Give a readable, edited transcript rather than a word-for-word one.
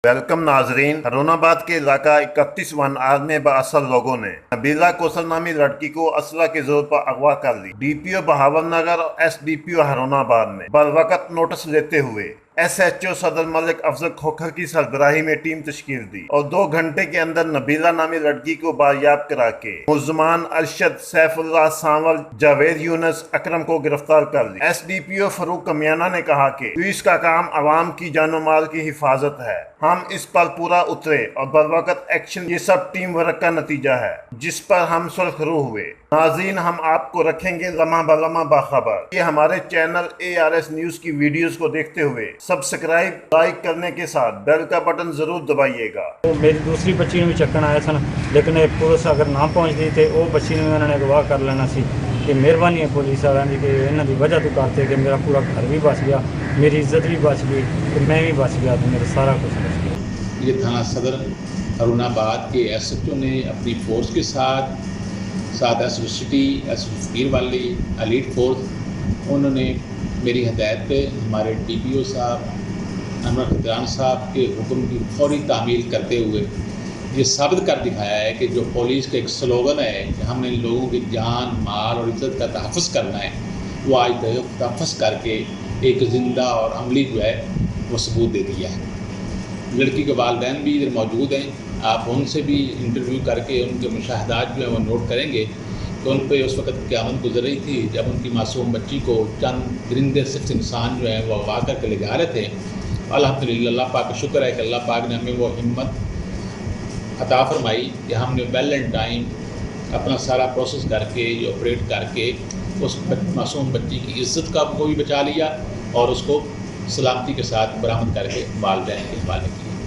Welcome नाजरीन। हरोनाबाद के इलाका 31 वार में बाअसल लोगों ने नबीला कौसर नामी लड़की को असला के जोर पर अगवा कर ली। डीपीओ बहावर नगर और एसडीपीओ हरोनाबाद ने बरवकत नोटिस लेते हुए एसएचओ सदर मलिक अफजल खोखर की सरबराही में टीम तश्कील दी और 2 घंटे के अंदर नबीला नामी लड़की को बारियाब करा के मुल्ज़मान अरशद, सैफुल्लाह, सांवल, जावेद यूनुस, अकरम को गिरफ्तार कर लिया। एसडीपीओ फरूक कमियाना ने कहा कि पुलिस का काम अवाम की जानो माल की हिफाजत है, हम इस पर पूरा उतरे और बरवकत एक्शन, ये सब टीम वर्क का नतीजा है जिस पर हम सुरखरू हुए। नाज़रीन, हम आपको रखेंगे लम्हा बलम्हा बाखबर। ये हमारे चैनल ARS न्यूज़ की वीडियोस को देखते हुए सब्सक्राइब, लाइक करने के साथ बेल का बटन जरूर दबाइएगा। तो मेरी दूसरी बच्ची ने भी चक्कन आए सन, लेकिन पुलिस अगर ना पहुँचती तो वो बच्ची ने उन्होंने अगवा कर लेना सी। कि मेहरबानी है पुलिस वालों की कि इन्हों की वजह तो करते कि मेरा पूरा घर भी बच गया, मेरी इज्जत भी बच गई, तो मैं भी बच गया, तो मेरा सारा कुछ बच गया। ये थाना सदर हरुणाबाद के SHO ने अपनी फोर्स के साथ SHO सिटी, SHO फकीर वाली, एलीट फोर्स, उन्होंने मेरी हदायत पे हमारे DPO साहब अनवर खदरान साहब के हुक्म की फौरी तामील करते हुए ये साबित कर दिखाया है कि जो पुलिस का एक स्लोगन है कि हमने लोगों की जान, माल और इज्जत का तहफ़्फ़ुज़ करना है, वो आज तहफ़्फ़ुज़ करके एक ज़िंदा और अमली जो है वो सबूत दे दिया है। लड़की के वालिदैन भी इधर मौजूद हैं, आप उनसे भी इंटरव्यू करके उनके मुशाहदात जो है वो नोट करेंगे कि उन पर उस वक़्त क़यामत गुजर रही थी जब उनकी मासूम बच्ची को चंद दरिंदे सिर्फ इंसान जो है वो अगवा करके ले जा रहे थे। अल्हम्दुलिल्लाह, अल्लाह पाक का शुक्र है कि अल्लाह पाक ने हमें वो हिम्मत अता फरमाई कि हमने वेल एंड टाइम अपना सारा प्रोसेस करके ऑपरेट करके उस मासूम बच्ची की इज़्ज़त को भी बचा लिया और उसको सलामती के साथ बरामद करके वालिदैन के हवाले किया।